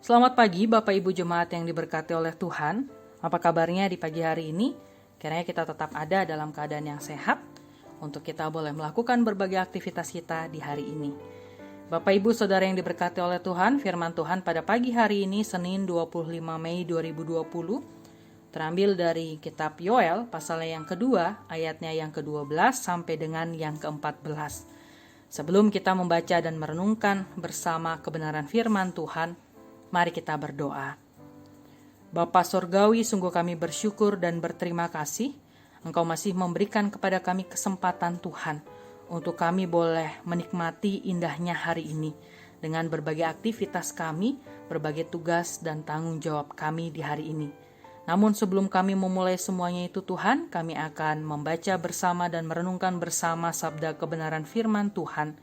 Selamat pagi Bapak Ibu Jemaat yang diberkati oleh Tuhan. Apa kabarnya di pagi hari ini? Kiranya kita tetap ada dalam keadaan yang sehat untuk kita boleh melakukan berbagai aktivitas kita di hari ini. Bapak Ibu Saudara yang diberkati oleh Tuhan, firman Tuhan pada pagi hari ini Senin 25 Mei 2020 terambil dari kitab Yoel pasalnya yang kedua, ayatnya yang ke-12 sampai dengan yang ke-14. Sebelum kita membaca dan merenungkan bersama kebenaran firman Tuhan, mari kita berdoa. Bapa Sorgawi, sungguh kami bersyukur dan berterima kasih Engkau masih memberikan kepada kami kesempatan Tuhan untuk kami boleh menikmati indahnya hari ini dengan berbagai aktivitas kami, berbagai tugas dan tanggung jawab kami di hari ini. Namun sebelum kami memulai semuanya itu Tuhan, kami akan membaca bersama dan merenungkan bersama sabda kebenaran firman Tuhan.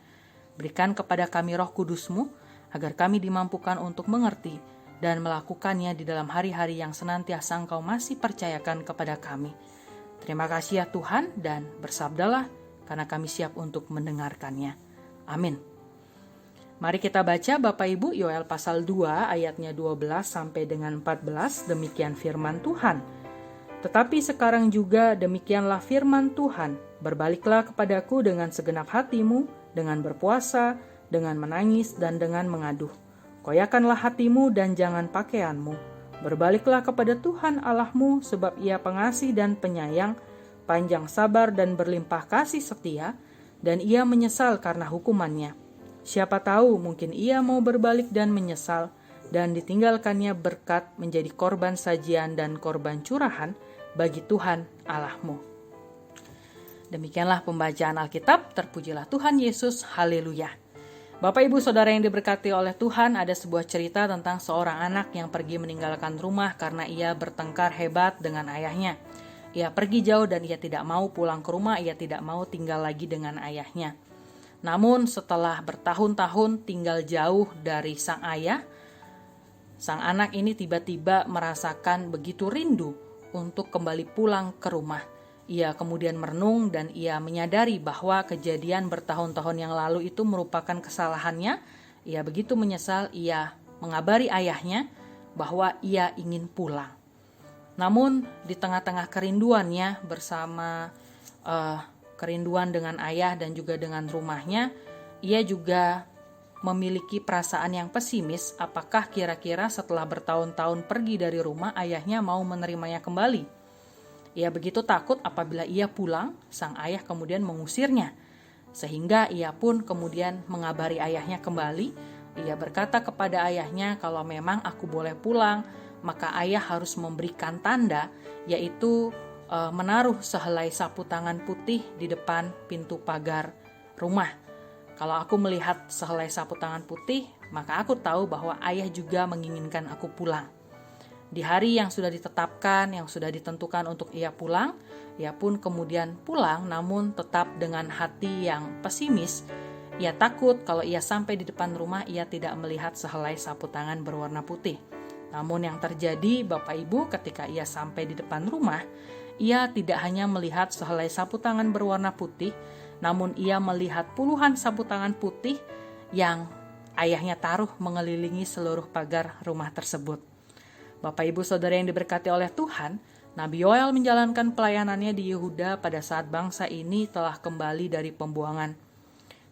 Berikan kepada kami Roh Kudus-Mu agar kami dimampukan untuk mengerti dan melakukannya di dalam hari-hari yang senantiasa Engkau masih percayakan kepada kami. Terima kasih ya Tuhan, dan bersabdalah karena kami siap untuk mendengarkannya. Amin. Mari kita baca Bapak Ibu Yoel pasal 2 ayatnya 12 sampai dengan 14, demikian firman Tuhan. Tetapi sekarang juga demikianlah firman Tuhan, berbaliklah kepadaku dengan segenap hatimu, dengan berpuasa, dengan menangis dan dengan mengaduh. Koyakanlah hatimu dan jangan pakaianmu. Berbaliklah kepada Tuhan Allahmu, sebab Ia pengasih dan penyayang, panjang sabar dan berlimpah kasih setia, dan Ia menyesal karena hukumannya. Siapa tahu mungkin Ia mau berbalik dan menyesal, dan ditinggalkannya berkat menjadi korban sajian dan korban curahan bagi Tuhan Allahmu. Demikianlah pembacaan Alkitab, terpujilah Tuhan Yesus, haleluya. Bapak Ibu Saudara yang diberkati oleh Tuhan, ada sebuah cerita tentang seorang anak yang pergi meninggalkan rumah karena ia bertengkar hebat dengan ayahnya. Ia pergi jauh dan ia tidak mau pulang ke rumah, ia tidak mau tinggal lagi dengan ayahnya. Namun setelah bertahun-tahun tinggal jauh dari sang ayah, sang anak ini tiba-tiba merasakan begitu rindu untuk kembali pulang ke rumah. Ia kemudian merenung dan ia menyadari bahwa kejadian bertahun-tahun yang lalu itu merupakan kesalahannya. Ia begitu menyesal, ia mengabari ayahnya bahwa ia ingin pulang. Namun di tengah-tengah kerinduannya bersama kerinduan dengan ayah dan juga dengan rumahnya, ia juga memiliki perasaan yang pesimis. Apakah kira-kira setelah bertahun-tahun pergi dari rumah, ayahnya mau menerimanya kembali? Ia begitu takut apabila ia pulang, sang ayah kemudian mengusirnya. Sehingga ia pun kemudian mengabari ayahnya kembali. Ia berkata kepada ayahnya, kalau memang aku boleh pulang, maka ayah harus memberikan tanda, yaitu menaruh sehelai sapu tangan putih di depan pintu pagar rumah. Kalau aku melihat sehelai sapu tangan putih, maka aku tahu bahwa ayah juga menginginkan aku pulang. Di hari yang sudah ditetapkan, yang sudah ditentukan untuk ia pulang, ia pun kemudian pulang, namun tetap dengan hati yang pesimis. Ia takut kalau ia sampai di depan rumah, ia tidak melihat sehelai sapu tangan berwarna putih. Namun yang terjadi, Bapak Ibu, ketika ia sampai di depan rumah, ia tidak hanya melihat sehelai sapu tangan berwarna putih, namun ia melihat puluhan sapu tangan putih yang ayahnya taruh mengelilingi seluruh pagar rumah tersebut. Bapak Ibu Saudara yang diberkati oleh Tuhan, Nabi Yoel menjalankan pelayanannya di Yehuda pada saat bangsa ini telah kembali dari pembuangan.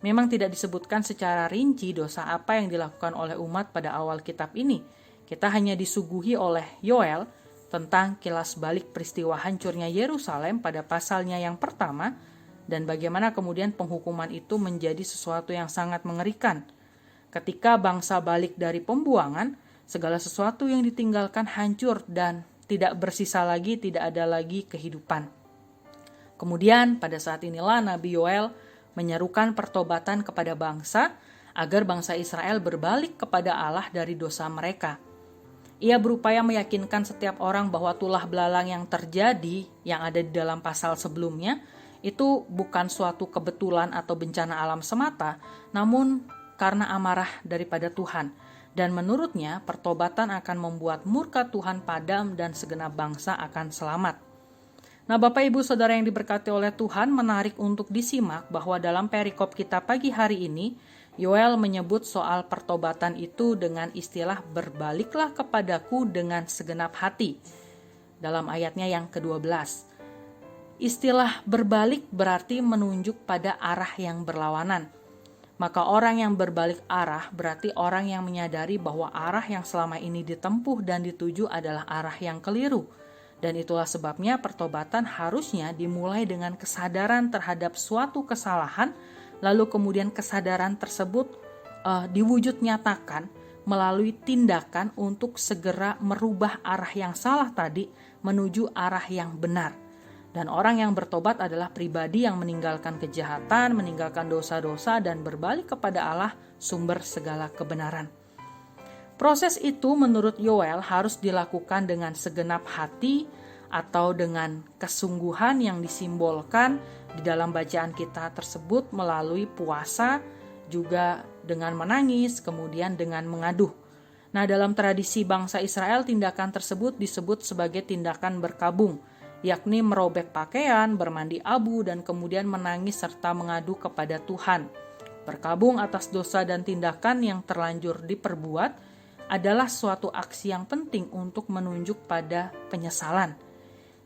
Memang tidak disebutkan secara rinci dosa apa yang dilakukan oleh umat pada awal kitab ini. Kita hanya disuguhi oleh Yoel tentang kilas balik peristiwa hancurnya Yerusalem pada pasalnya yang pertama, dan bagaimana kemudian penghukuman itu menjadi sesuatu yang sangat mengerikan. Ketika bangsa balik dari pembuangan, segala sesuatu yang ditinggalkan hancur dan tidak bersisa lagi, tidak ada lagi kehidupan. Kemudian pada saat inilah Nabi Yoel menyerukan pertobatan kepada bangsa agar bangsa Israel berbalik kepada Allah dari dosa mereka. Ia berupaya meyakinkan setiap orang bahwa tulah belalang yang terjadi yang ada di dalam pasal sebelumnya itu bukan suatu kebetulan atau bencana alam semata, namun karena amarah daripada Tuhan. Dan menurutnya pertobatan akan membuat murka Tuhan padam dan segenap bangsa akan selamat. Nah Bapak Ibu Saudara yang diberkati oleh Tuhan, menarik untuk disimak bahwa dalam perikop kita pagi hari ini, Yoel menyebut soal pertobatan itu dengan istilah berbaliklah kepadaku dengan segenap hati. Dalam ayatnya yang ke-12. Istilah berbalik berarti menunjuk pada arah yang berlawanan. Maka orang yang berbalik arah berarti orang yang menyadari bahwa arah yang selama ini ditempuh dan dituju adalah arah yang keliru. Dan itulah sebabnya pertobatan harusnya dimulai dengan kesadaran terhadap suatu kesalahan, lalu kemudian kesadaran tersebut diwujud nyatakan melalui tindakan untuk segera merubah arah yang salah tadi menuju arah yang benar. Dan orang yang bertobat adalah pribadi yang meninggalkan kejahatan, meninggalkan dosa-dosa, dan berbalik kepada Allah, sumber segala kebenaran. Proses itu menurut Yoel harus dilakukan dengan segenap hati atau dengan kesungguhan yang disimbolkan di dalam bacaan kita tersebut melalui puasa, juga dengan menangis, kemudian dengan mengaduh. Nah, dalam tradisi bangsa Israel, tindakan tersebut disebut sebagai tindakan berkabung, yakni merobek pakaian, bermandi abu, dan kemudian menangis serta mengadu kepada Tuhan. Berkabung atas dosa dan tindakan yang terlanjur diperbuat adalah suatu aksi yang penting untuk menunjuk pada penyesalan.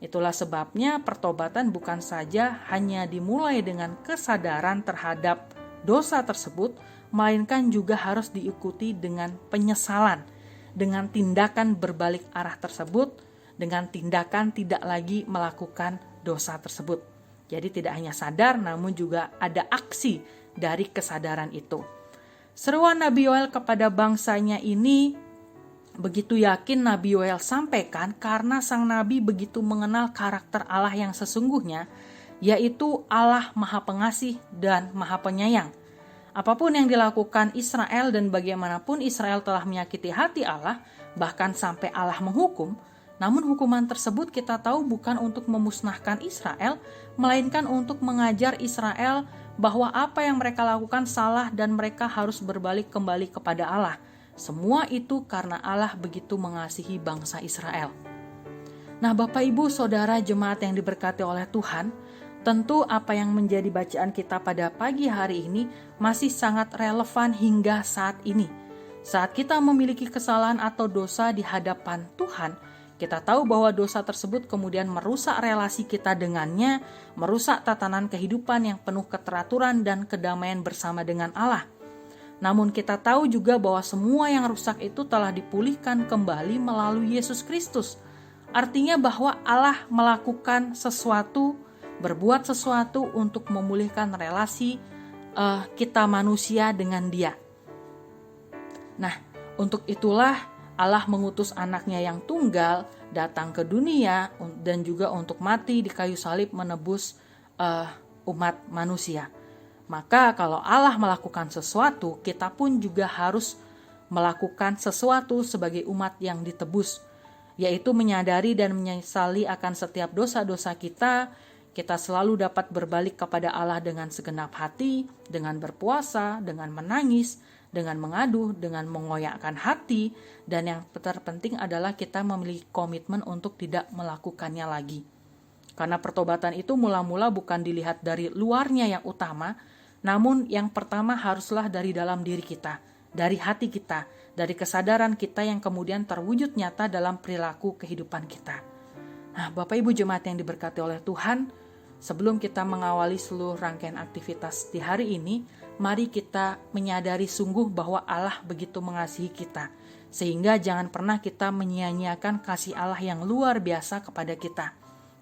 Itulah sebabnya pertobatan bukan saja hanya dimulai dengan kesadaran terhadap dosa tersebut, melainkan juga harus diikuti dengan penyesalan, dengan tindakan berbalik arah tersebut, dengan tindakan tidak lagi melakukan dosa tersebut. Jadi tidak hanya sadar, namun juga ada aksi dari kesadaran itu. Seruan Nabi Yoel kepada bangsanya ini begitu yakin Nabi Yoel sampaikan karena sang Nabi begitu mengenal karakter Allah yang sesungguhnya, yaitu Allah Maha Pengasih dan Maha Penyayang. Apapun yang dilakukan Israel dan bagaimanapun Israel telah menyakiti hati Allah, bahkan sampai Allah menghukum, namun hukuman tersebut kita tahu bukan untuk memusnahkan Israel, melainkan untuk mengajar Israel bahwa apa yang mereka lakukan salah dan mereka harus berbalik kembali kepada Allah. Semua itu karena Allah begitu mengasihi bangsa Israel. Nah, Bapak Ibu Saudara jemaat yang diberkati oleh Tuhan, tentu apa yang menjadi bacaan kita pada pagi hari ini masih sangat relevan hingga saat ini. Saat kita memiliki kesalahan atau dosa di hadapan Tuhan, kita tahu bahwa dosa tersebut kemudian merusak relasi kita dengannya, merusak tatanan kehidupan yang penuh keteraturan dan kedamaian bersama dengan Allah. Namun kita tahu juga bahwa semua yang rusak itu telah dipulihkan kembali melalui Yesus Kristus. Artinya bahwa Allah melakukan sesuatu, berbuat sesuatu untuk memulihkan relasi kita manusia dengan Dia. Nah, untuk itulah Allah mengutus anaknya yang tunggal datang ke dunia dan juga untuk mati di kayu salib menebus umat manusia. Maka kalau Allah melakukan sesuatu, kita pun juga harus melakukan sesuatu sebagai umat yang ditebus, yaitu menyadari dan menyesali akan setiap dosa-dosa kita. Kita selalu dapat berbalik kepada Allah dengan segenap hati, dengan berpuasa, dengan menangis, dengan mengadu, dengan mengoyakkan hati, dan yang terpenting adalah kita memiliki komitmen untuk tidak melakukannya lagi. Karena pertobatan itu mula-mula bukan dilihat dari luarnya yang utama, namun yang pertama haruslah dari dalam diri kita, dari hati kita, dari kesadaran kita yang kemudian terwujud nyata dalam perilaku kehidupan kita. Nah, Bapak Ibu jemaat yang diberkati oleh Tuhan, sebelum kita mengawali seluruh rangkaian aktivitas di hari ini, mari kita menyadari sungguh bahwa Allah begitu mengasihi kita, sehingga jangan pernah kita menyia-nyiakan kasih Allah yang luar biasa kepada kita.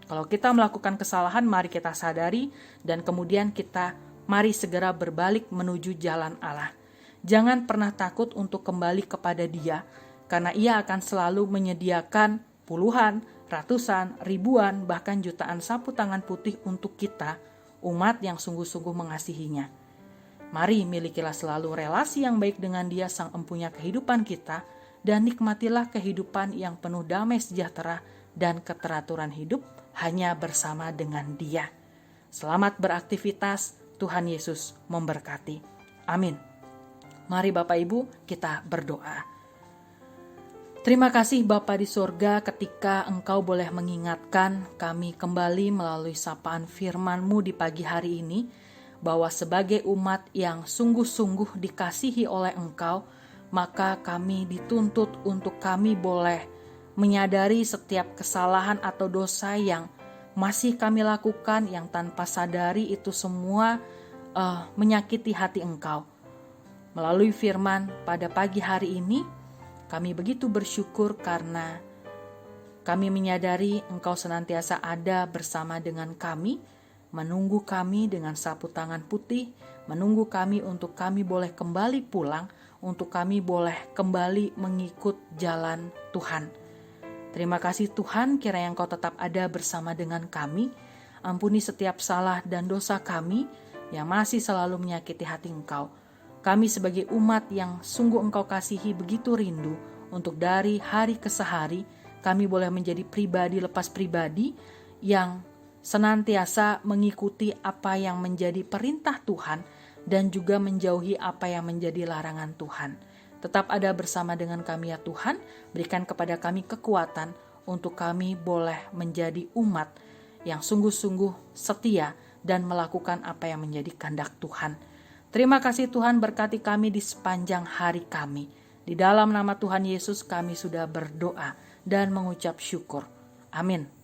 Kalau kita melakukan kesalahan, mari kita sadari dan kemudian kita mari segera berbalik menuju jalan Allah. Jangan pernah takut untuk kembali kepada Dia, karena Ia akan selalu menyediakan puluhan, ratusan, ribuan, bahkan jutaan sapu tangan putih untuk kita, umat yang sungguh-sungguh mengasihinya. Mari milikilah selalu relasi yang baik dengan Dia, Sang Empunya kehidupan kita, dan nikmatilah kehidupan yang penuh damai sejahtera dan keteraturan hidup hanya bersama dengan Dia. Selamat beraktivitas, Tuhan Yesus memberkati. Amin. Mari Bapak Ibu kita berdoa. Terima kasih Bapa di sorga, ketika Engkau boleh mengingatkan kami kembali melalui sapaan firman-Mu di pagi hari ini, bahwa sebagai umat yang sungguh-sungguh dikasihi oleh Engkau, maka kami dituntut untuk kami boleh menyadari setiap kesalahan atau dosa yang masih kami lakukan, yang tanpa sadari itu semua menyakiti hati Engkau. Melalui firman pada pagi hari ini, kami begitu bersyukur karena kami menyadari Engkau senantiasa ada bersama dengan kami, menunggu kami dengan sapu tangan putih, menunggu kami untuk kami boleh kembali pulang, untuk kami boleh kembali mengikut jalan Tuhan. Terima kasih Tuhan, kiranya Engkau tetap ada bersama dengan kami. Ampuni setiap salah dan dosa kami yang masih selalu menyakiti hati Engkau. Kami sebagai umat yang sungguh Engkau kasihi begitu rindu untuk dari hari ke sehari kami boleh menjadi pribadi lepas pribadi yang senantiasa mengikuti apa yang menjadi perintah Tuhan dan juga menjauhi apa yang menjadi larangan Tuhan. Tetap ada bersama dengan kami ya Tuhan, berikan kepada kami kekuatan untuk kami boleh menjadi umat yang sungguh-sungguh setia dan melakukan apa yang menjadi kehendak Tuhan. Terima kasih Tuhan, berkati kami di sepanjang hari kami. Di dalam nama Tuhan Yesus kami sudah berdoa dan mengucap syukur. Amin.